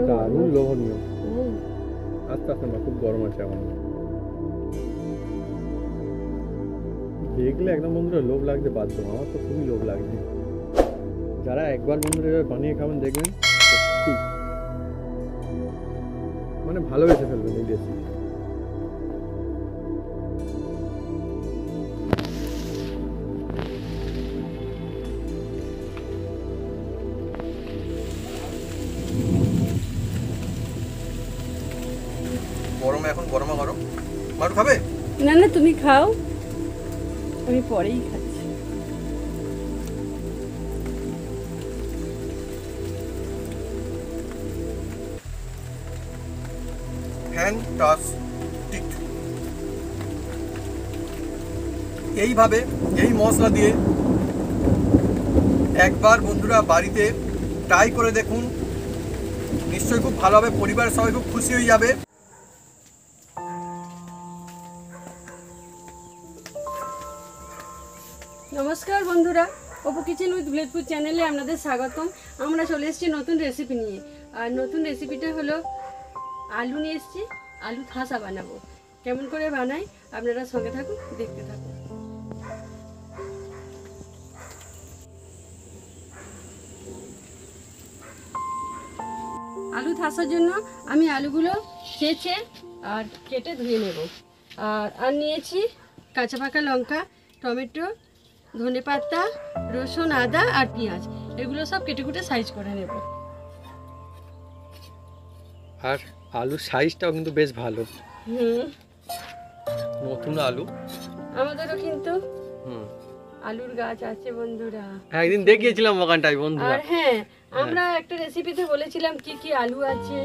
দারুণ লোভনীয়। আস্তে আস্তে না, খুব গরম আছে এখন। দেখলে একদম বন্ধুরা লোভ লাগতে বাধ্য। আমার তো খুবই লোভ লাগছে। যারা একবার বন্ধুরা এবার বানিয়ে খাবেন দেখবেন সত্যি মানে ভালোবেসে ফেলবেন এই রেসিপি। গরম এখন গরমা গরম। মারু খাবে? না না তুমি খাও, আমি পরেই খাচ্ছি। ফ্যান্টাস্টিক। এইভাবে এই মশলা দিয়ে একবার বন্ধুরা বাড়িতে ট্রাই করে দেখুন, নিশ্চয়ই খুব ভালো হবে। পরিবারের সবাই খুব খুশি হয়ে যাবে। নমস্কার বন্ধুরা, অপু কিচেন উইথ ভিলেজপুর চ্যানেলে আপনাদের স্বাগতম। আমরা চলে এসেছি নতুন রেসিপি নিয়ে। আর নতুন রেসিপিটা হলো আলু নিয়ে এসেছি, আলু থাসা বানাবো। কেমন করে বানাই আপনারা সঙ্গে থাকুন, দেখতে থাকুন। আলু থাসার জন্য আমি আলুগুলো ছেঁচে আর কেটে ধুয়ে নেব। আর নিয়েছি কাঁচা পাকা লঙ্কা, টমেটো, ধনেপাতা, রসুন, আদা আর পেঁয়াজ। এগুলো সব কেটে কুটে সাইজ করে নেব। আর আলুর সাইজটাও কিন্তু বেশ ভালো। নতুন আলু আমাদেরও কিন্তু আলুর গাছ আছে বন্ধুরা। একদিন দেখিয়েছিলাম ওখানটায় বন্ধুরা। আর হ্যাঁ, আমরা একটা রেসিপিতে বলেছিলাম কি কি আলু আছে।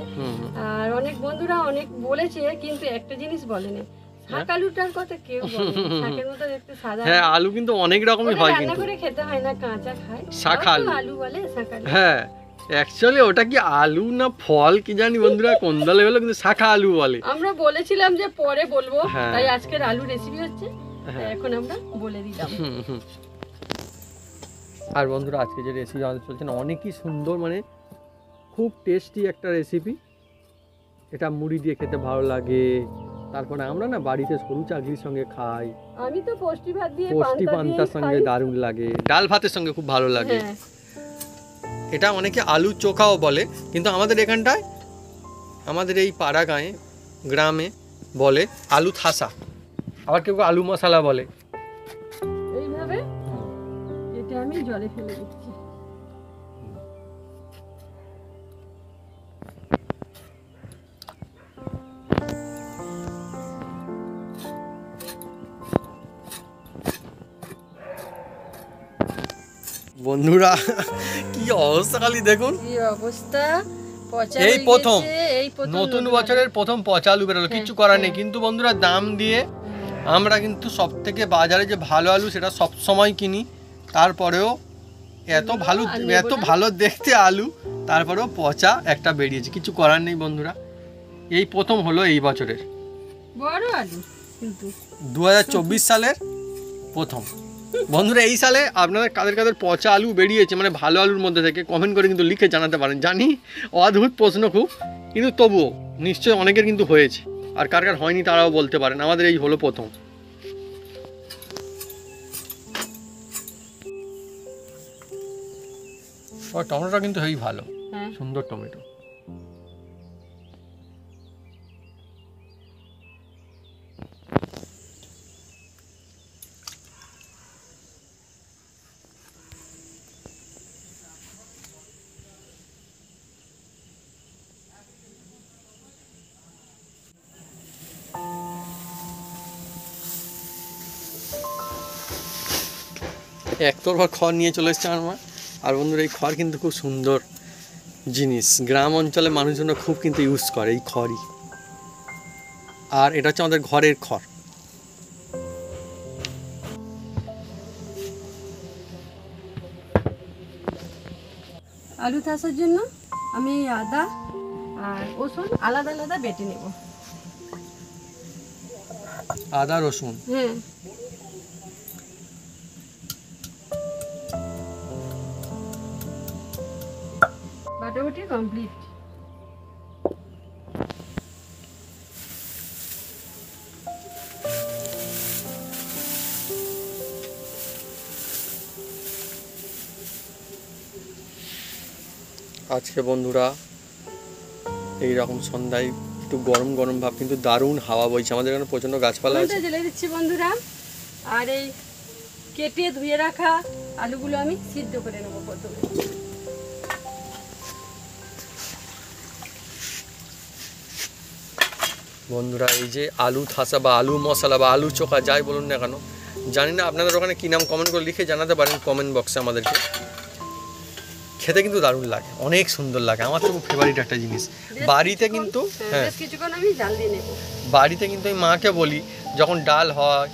আর অনেক বন্ধুরা অনেক বলেছে, কিন্তু একটা জিনিস বলেনি, শাক আলুটার কথা কেউ বলেনি। শাকের মতো দেখতে সাদা। হ্যাঁ, আলু কিন্তু অনেক রকমই হয়, কিন্তু রান্না করে খেতে হয় না, কাঁচা খায়। শাক আলু আলু বলে শাক আলু। হ্যাঁ, অ্যাকচুয়ালি ওটা কি আলু না ফল কি জানি বন্ধুরা, কোন দলে হলো, কিন্তু শাখা আলু বলে। আমরা বলেছিলাম যে পরে বলবো, তাই আজকের আলু রেসিপি হচ্ছে, এখন আমরা বলে দিলাম। আর বন্ধুরা আজকে যে রেসিপি আমাদের চলছে না, অনেকই সুন্দর, মানে খুব টেস্টি একটা রেসিপি। এটা মুড়ি দিয়ে খেতে ভালো লাগে। তারপরে আমরা না বাড়িতে সরু চাকরির সঙ্গে খাই। আমি তো পোস্টি ভাত দিয়ে, পোস্টি পান্তার সঙ্গে দারুণ লাগে, ডাল ভাতের সঙ্গে খুব ভালো লাগে। এটা অনেকে আলু চোখাও বলে, কিন্তু আমাদের এখানটায়, আমাদের এই পাড়া গাঁয়ে গ্রামে বলে আলু থাসা। আবার কেউ আলু মশলা বলে। এইভাবে এটা আমি জলে ফেলে দিচ্ছি। বন্ধুরা কি অবস্থা, খালি দেখুন কি অবস্থা। এই প্রথম নতুন বছরের প্রথম পচা আলু বেরোলো, কিছু করার নেই। কিন্তু বন্ধুরা দাম দিয়ে আমরা কিন্তু সব থেকে বাজারে যে ভালো আলু সেটা সব সময় কিনি, তারপরেও এত ভালো দেখতে আলু, তারপরেও পচা একটা বেরিয়েছে। কিছু করার নেই বন্ধুরা, এই প্রথম হলো এই বছরের বড় আলু, কিন্তু 2024 সালের প্রথম। বন্ধুরা এই সালে আপনাদের কাদের কাদের পচা আলু বেরিয়েছে, মানে ভালো আলুর মধ্যে থেকে, কমেন্ট করে কিন্তু লিখে জানাতে পারেন। জানি অদ্ভুত প্রশ্ন খুব, কিন্তু তবুও নিশ্চয়ই অনেকের কিন্তু হয়েছে। আর কার কার হয়নি তারাও বলতে পারেন। আমাদের এই হলো প্রথম। টমেটোটা কিন্তু হেই ভালো, সুন্দর টমেটো। একতরফা খড় নিয়ে চলে এসছে আমার মা। আর বন্ধুরা এই খড় কিন্তু খুব সুন্দর জিনিস, গ্রাম অঞ্চলে মানুষজনরা খুব কিন্তু ইউজ করে এই খড়ই। আর এটা হচ্ছে আমাদের ঘরের খড়। আলু থাসার জন্য আমি আদা আর রসুন আলাদা আলাদা বেটে নেব। আদা রসুন, হ্যাঁ, বাটাবাটি কমপ্লিট। আজকে বন্ধুরা এইরকম সন্ধ্যায় একটু গরম গরম ভাব, কিন্তু দারুণ হাওয়া বইছে। আমাদের এখানে প্রচন্ড গাছপালা আছে। জ্বেলে দিচ্ছি বন্ধুরা। আর এই কেটে ধুয়ে রাখা আলুগুলো আমি সিদ্ধ করে নেবো প্রথমে। বন্ধুরা এই যে আলু থাসা বা আলু মশলা বা আলু চোখা যাই বলুন না কেন, জানি না আপনাদের ওখানে কী নাম, কমেন্ট করে লিখে জানাতে পারেন কমেন্ট বক্সে আমাদেরকে। খেতে কিন্তু দারুণ লাগে, অনেক সুন্দর লাগে, আমার তো খুব ফেভারিট একটা জিনিস। বাড়িতে কিন্তু হ্যাঁ কিছুক্ষণ আমি জাল দিয়ে নেব। বাড়িতে কিন্তু আমি মাকে বলি, যখন ডাল হয়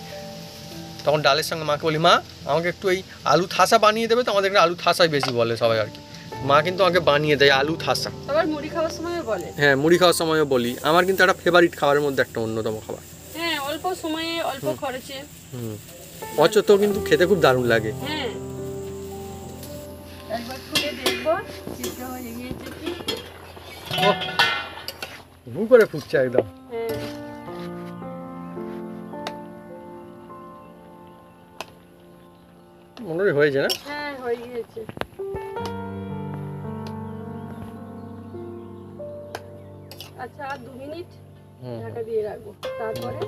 তখন ডালের সঙ্গে মাকে বলি, মা আমাকে একটু এই আলু থাসা বানিয়ে দেবে। তো আমাদের এখানে আলু থাসাই বেশি বলে সবাই আর কি। মা কিন্তু আমাকে বানিয়ে দেয় আলু থাসা। আবার মুড়ি খাওয়ার সময়ও বলে। হ্যাঁ, মুড়ি খাওয়ার সময়ও বলি। আমার কিন্তু একটা ফেভারিট খাবারের মধ্যে একটা অন্যতম খাবার। হ্যাঁ, অল্প সময়ে অল্প খরচে। অচত কিন্তু খেতে খুব দারুণ লাগে। হ্যাঁ, একবার খুলে দেখবো সিদ্ধ হয়ে গিয়েছে কি। ভু করে ফুটছে একদম। হ্যাঁ, মনে হয় হয়েছে না? হ্যাঁ হয়ে গিয়েছে। আচ্ছা, আর 2 মিনিট ঢাকা দিয়ে রাখবো, তারপরে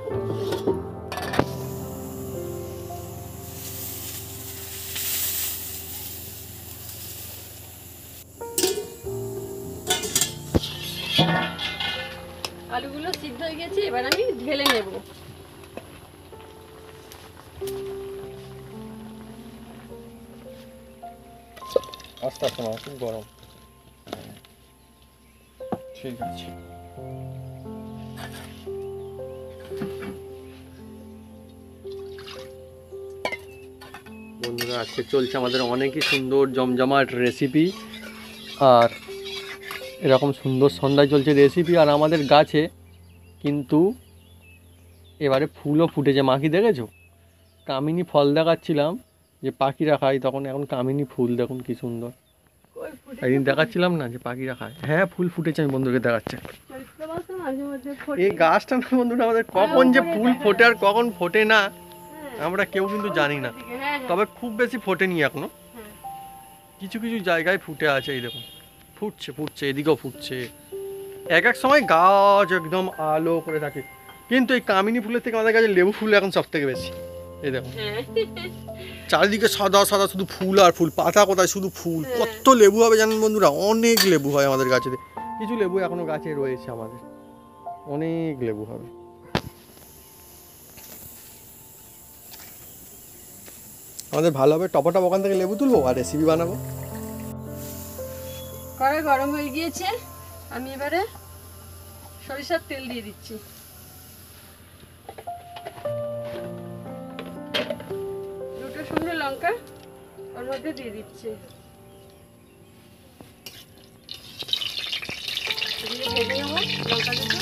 আলুগুলো সিদ্ধ হয়ে গেছে। এবার আমি ঢেলে নেব। আস্তে আস্তে মা, খুব গরম। ঠিক আছে। বন্ধুরা আজকে চলছে আমাদের অনেকই সুন্দর জমজমাট রেসিপি, আর এরকম সুন্দর সন্ধ্যায় চলছে রেসিপি। আর আমাদের গাছে কিন্তু এবারে ফুলও ফুটেছে। মা কি দেখেছো? কামিনী ফল দেখাচ্ছিলাম যে পাখিরা খায়, তখন এখন কামিনী ফুল দেখুন কি সুন্দর। একদিন দেখাচ্ছিলাম না যে পাখিরা খায়। হ্যাঁ, ফুল ফুটেছে, আমি বন্ধুকে দেখাচ্ছি। এই গাছটা না বন্ধুরা আমাদের কখন যে ফুল ফোটে আর কখন ফোটে না আমরা কেউ কিন্তু জানি না। তবে খুব বেশি ফোটেনি এখনো, কিছু কিছু জায়গায় ফুটে আছে। এই দেখুন ফুটছে ফুটছে, এদিকেও ফুটছে। এক এক সময় গাছ একদম আলো করে থাকে। কিন্তু এই কামিনী ফুলের থেকে আমাদের কাছে লেবু ফুল এখন সব থেকে বেশি। এই দেখুন চারিদিকে সাদা সাদা শুধু ফুল আর ফুল, পাতা কোথায় শুধু ফুল। কত লেবু হবে জানেন বন্ধুরা? অনেক লেবু হয় আমাদের গাছে। কিছু লেবু এখনো গাছে রয়েছে, আমাদের অনেক লেবু হবে। আমাদের ভালো হবে টপা টপ ওখান থেকে লেবু তুলবো আর রেসিপি বানাবো। কড়াই গরম হয়ে গিয়েছে, আমি এবারে সরিষার তেল দিয়ে দিচ্ছি। দুটো শুকনো লঙ্কা ওর মধ্যে দিয়ে দিচ্ছি। দিয়ে ভেজে নেবো লঙ্কা দুটো।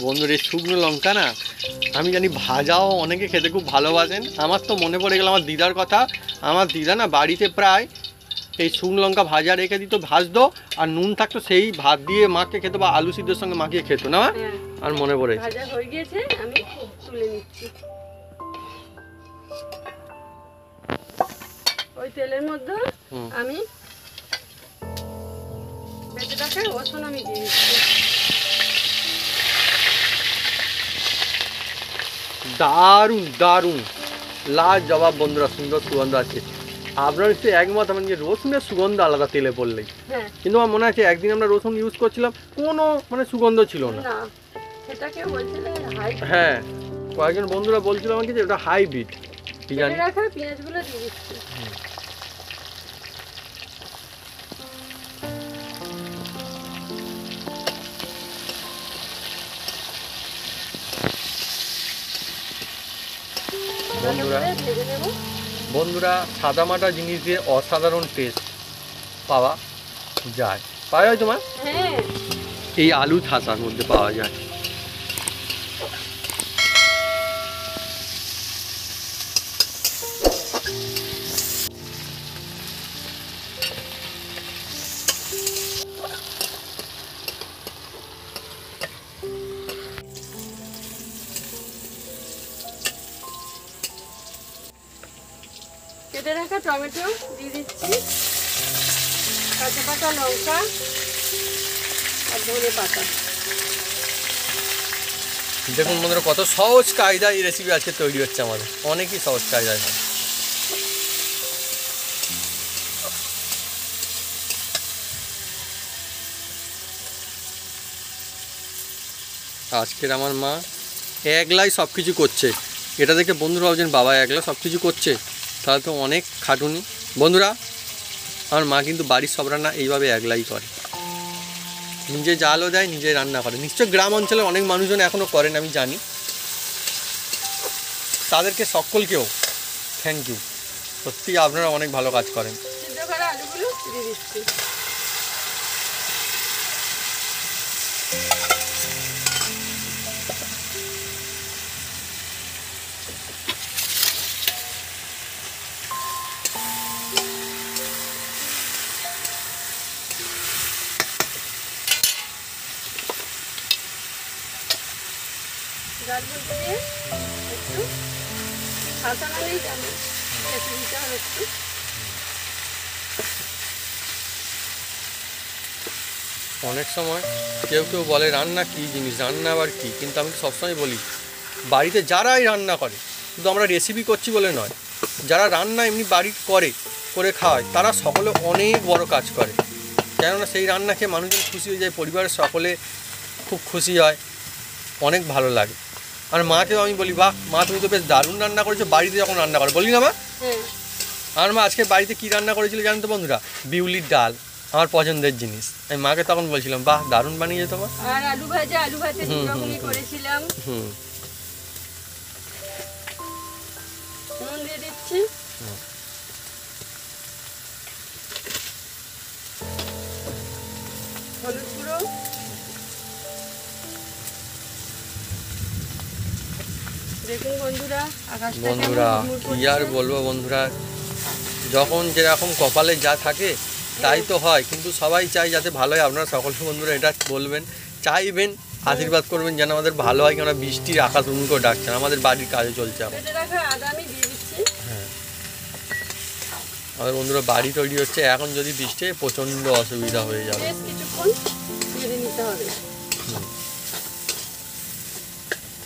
বন্ধুর এই শুকনো লঙ্কা না, আমি জানি ভাজাও অনেকে খেতে খুব ভালোবাসেন। আমার তো মনে পড়ে গেল আমার দিদার কথা। আমার দিদা না বাড়িতে প্রায় এই শুকনো লঙ্কা ভাজা রেখে দিত, ভাজতো আর নুন থাকতো, সেই ভাত দিয়ে মাকে খেত বা আলু সিদ্ধের সঙ্গে মাখিয়ে খেত না। আর মনে পড়েছে। ভাজা হয়ে গিয়েছে, আমি তুলে নিচ্ছি। ওই তেলের মধ্যে আমি বেটে রাখা রসুন আমি দিয়ে দিচ্ছি। দারুণ দারুণ লাজবাব বন্ধুরা, সুন্দর সুগন্ধ আছে। আপনার একটু একমত হবেন যে রসুনের সুগন্ধ আলাদা তেলে পড়লেই। কিন্তু আমার মনে আছে একদিন আমরা রসুন ইউজ করছিলাম, কোনো মানে সুগন্ধ ছিল না। হ্যাঁ, কয়েকজন বন্ধুরা বলছিল আমাকে যে ওটা হাইব্রিড। কি জানি। পেঁয়াজগুলো দিয়ে দিচ্ছি। বন্ধুরা সাদামাটা জিনিস দিয়ে অসাধারণ টেস্ট পাওয়া যায়। পাওয়া যায় তোমার এই আলু থাসার মধ্যে পাওয়া যায়। কেটে রাখা টমেটো দিয়ে দিচ্ছি, কাঁচা পাকা লঙ্কা আর ধনে পাতা। দেখুন বন্ধুরা কত সহজ কায়দায় এই রেসিপি আজকে তৈরি হচ্ছে আমাদের, অনেকই সহজ কায়দায় হয়। আজকের আমার মা একলাই সব কিছু করছে, এটা দেখে বন্ধুরা ভাবছেন বাবা একলা সব কিছু করছে, তাহলে তো অনেক খাটুনি। বন্ধুরা আমার মা কিন্তু বাড়ির সব রান্না এইভাবে একলাই করে, নিজে জালও দেয়, নিজে রান্না করে। নিশ্চয় গ্রাম অঞ্চলে অনেক মানুষজন এখনও করেন আমি জানি, তাদেরকে সকলকেও থ্যাংক ইউ, সত্যি আপনারা অনেক ভালো কাজ করেন। সিদ্ধ করা আলুগুলো দিয়ে দিচ্ছি। ডাল বলতে দিয়ে একটু হাসানালেই যাবে, রেসিপিটা হবে একটু। অনেক সময় কেউ কেউ বলে রান্না কী জিনিস, রান্না আবার কী, কিন্তু আমি সবসময় বলি বাড়িতে যারাই রান্না করে, শুধু আমরা রেসিপি করছি বলে নয়, যারা রান্না এমনি বাড়ি করে খাওয়ায় তারা সকলে অনেক বড় কাজ করে। কেননা সেই রান্না খেয়ে মানুষজন খুশি হয়ে যায়, পরিবারের সকলে খুব খুশি হয়, অনেক ভালো লাগে। আর মাকেও আমি বলি বাহ মা তুমি তো বেশ দারুণ রান্না করেছো, বাড়িতে যখন রান্না করে বলি না মা। আর মা আজকে বাড়িতে কী রান্না করেছিল জানেন তো বন্ধুরা? বিউলির ডাল, আমার পছন্দের জিনিস। আমি মাকে তখন বলছিলাম বাহ দারুণ বানিয়ে যেত মা। আর আলু ভাজা দুরকমই করেছিলাম। নুন দিয়ে দিচ্ছি, হলুদ গুঁড়ো, দেখুন বন্ধুরা আকাশটা বন্ধুরা কি আর বলবো বন্ধুরা, যখন যেরকম কপালে যা থাকে তাই তো হয়, কিন্তু সবাই চাই যাতে ভালো হয়। আপনারা সকল বন্ধুরা এটা বলবেন, চাইবেন, আশীর্বাদ করবেন যেন আমাদের ভালো হয়, কেন বৃষ্টির আকাশ উন্মুখ করে ডাকছেন, আমাদের বাড়ির কাজে চলছে এখন। হ্যাঁ আমাদের বন্ধুরা বাড়ি তৈরি হচ্ছে, এখন যদি বৃষ্টি প্রচণ্ড অসুবিধা হয়ে যাবে।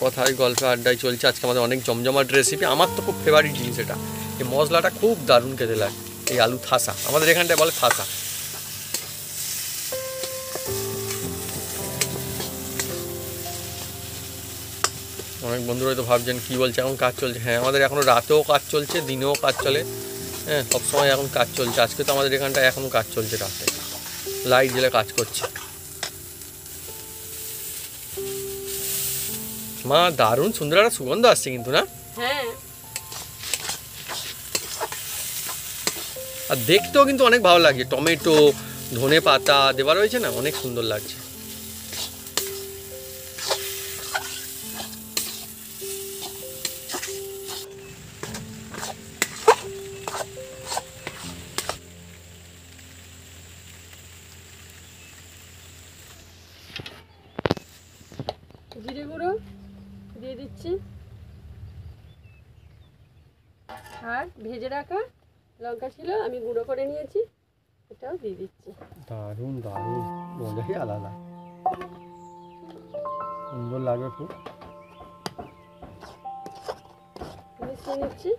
কথায় গল্পে আড্ডায় চলছে আজকে আমাদের অনেক জমজমাট রেসিপি। আমার তো খুব ফেভারিট জিনিস এটা, এই মশলাটা খুব দারুণ খেতে লাগে, এই আলু থাসা, আমাদের এখানটায় বলে থাসা। অনেক বন্ধুরা হয়তো ভাবছেন কী বলছে, এখন কাজ চলছে। হ্যাঁ আমাদের এখনও রাতেও কাজ চলছে, দিনেও কাজ চলে, হ্যাঁ সবসময় এখন কাজ চলছে। আজকে তো আমাদের এখানটায় এখনও কাজ চলছে, রাতে লাইট জ্বেলে কাজ করছে। মা দারুণ সুন্দর একটা সুগন্ধ আসছে কিন্তু না? হ্যাঁ আর দেখতেও কিন্তু অনেক ভালো লাগছে, টমেটো ধনে পাতা দেওয়া রয়েছে না, অনেক সুন্দর লাগছে। জিরে গুঁড়ো দিয়ে দিচ্ছি, আর ভেজে রাখা লঙ্কা ছিল আমি গুঁড়ো করে নিয়েছি, এটাও দিয়ে দিচ্ছি। দারুণ দারুণ, মজাই আলাদা, সুন্দর লাগে খুব। মিশিয়ে নিচ্ছি।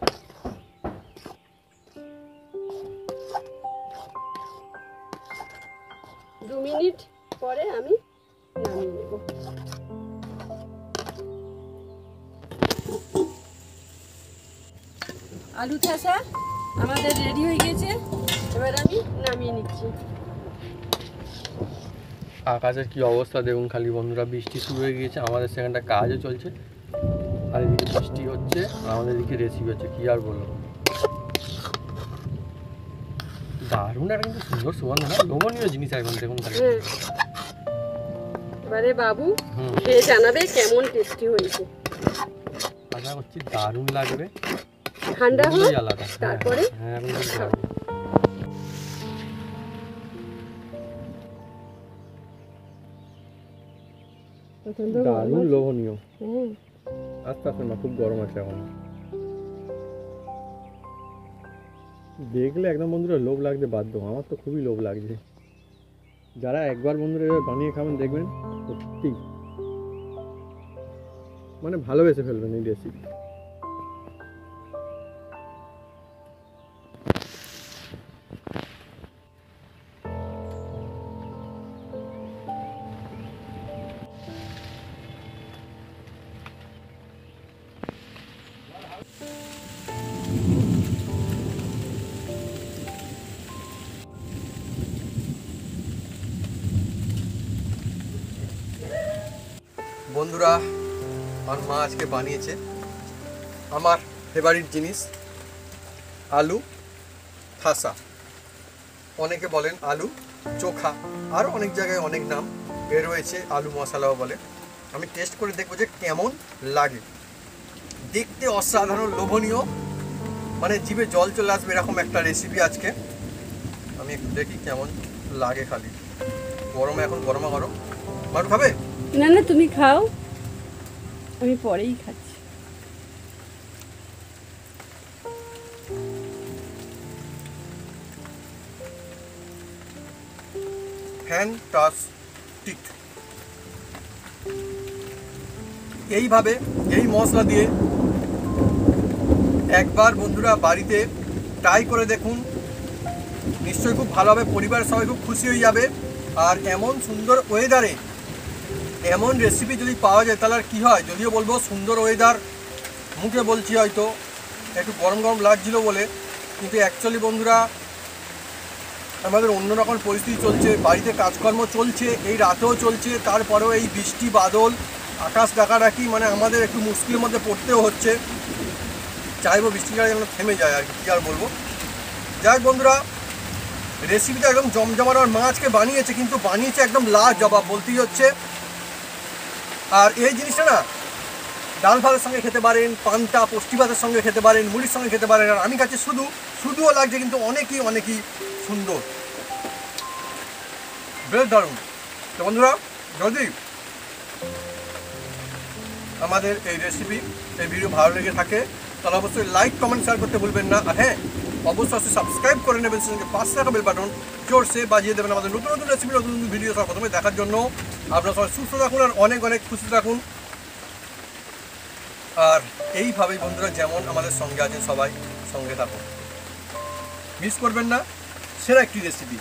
দু মিনিট পরে আমি নামিয়ে নেব। আলু থাসা আমাদের রেডি হয়ে গেছে, এবার আমি নামিয়ে নিচ্ছি। আকাশের কি অবস্থা দেখুন খালি বন্ধুরা, বৃষ্টি শুরু হয়ে গিয়েছে, আমাদের সেখানটা কাজও চলছে, আর এদিকে বৃষ্টি হচ্ছে, আর আমাদের এদিকে রেসিপি হচ্ছে, কি আর বলবো। দারুণ একটা কিন্তু সুন্দর সুগন্ধ, না লোভনীয় জিনিস একদম দেখুন খালি। এবারে বাবু খেয়ে জানাবে কেমন টেস্টি হয়েছে। আশা করছি দারুণ লাগবে, ঠান্ডা হোক আলাদা। তারপরে হ্যাঁ দারুণ লোভনীয়। আস্তে আস্তে না, খুব গরম আছে এখন। দেখলে একদম বন্ধুরা লোভ লাগতে বাধ্য, আমার তো খুবই লোভ লাগছে। যারা একবার বন্ধুরা এভাবে বানিয়ে খাবেন দেখবেন সত্যি মানে ভালোবেসে ফেলবেন এই রেসিপি। বন্ধুরা আমার মা আজকে বানিয়েছে আমার ফেভারিট জিনিস আলু ঠাসা, অনেকে বলেন আলু চোখা, আর অনেক জায়গায় অনেক নাম বের হয়েছে, আলু মশলাও বলে। আমি টেস্ট করে দেখবো যে কেমন লাগে। দেখতে অসাধারণ লোভনীয়, মানে জিভে জল চলে আসবে এরকম একটা রেসিপি আজকে। আমি একটু দেখি কেমন লাগে, খালি গরমে এখন গরমা গরম। মারু খাবে? না না তুমি খাও, আমি পরেই খাচ্ছি। ফ্যান্টাস্টিক। এইভাবে এই মশলা দিয়ে একবার বন্ধুরা বাড়িতে ট্রাই করে দেখুন, নিশ্চয়ই খুব ভালো হবে, পরিবারের সবাই খুব খুশি হয়ে যাবে। আর এমন সুন্দর ওয়েদারে এমন রেসিপি যদি পাওয়া যায় তাহলে আর কী হয়। যদিও বলবো সুন্দর ওয়েদার মুখে বলছি, হয়তো একটু গরম গরম লাগছিল বলে, কিন্তু অ্যাকচুয়ালি বন্ধুরা আমাদের অন্যরকম পরিস্থিতি চলছে, বাড়িতে কাজকর্ম চলছে, এই রাতেও চলছে, তারপরেও এই বৃষ্টি বাদল আকাশ ডাকাডাকি, মানে আমাদের একটু মুশকিলের মধ্যে পড়তেও হচ্ছে। চাইবো বৃষ্টিটা যেন থেমে যায়, আর কি আর বলবো। যাই বন্ধুরা, রেসিপিটা একদম জমজমাট। আর মা আজকে বানিয়েছে, কিন্তু বানিয়েছে একদম লাজবাব বলতেই হচ্ছে। আর এই জিনিসটা না ডাল ভাতের সঙ্গে খেতে পারেন, পান্তা পুষ্টি ভাতের সঙ্গে খেতে পারেন, মুড়ির সঙ্গে খেতে পারেন। আর আমি কাছে শুধুও লাগছে, কিন্তু অনেকই সুন্দর, বেশ দারুণ। তো বন্ধুরা, যদি আমাদের এই রেসিপি এই ভিডিও ভালো লেগে থাকে তাহলে অবশ্যই লাইক কমেন্ট শেয়ার করতে ভুলবেন না। আর হ্যাঁ, অবশ্যই সাবস্ক্রাইব করে নেবেন, সঙ্গে পাশে থাকা বেল বাটন জোরসে বাজিয়ে দেবেন আমাদের নতুন নতুন রেসিপি, নতুন নতুন ভিডিও সব প্রথমে দেখার জন্য। আপনারা সবাই সুস্থ থাকুন আর অনেক খুশি থাকুন। আর এইভাবেই বন্ধুরা যেমন আমাদের সঙ্গে আছেন সবাই সঙ্গে থাকুন, মিস করবেন না। সেরা একটি রেসিপি।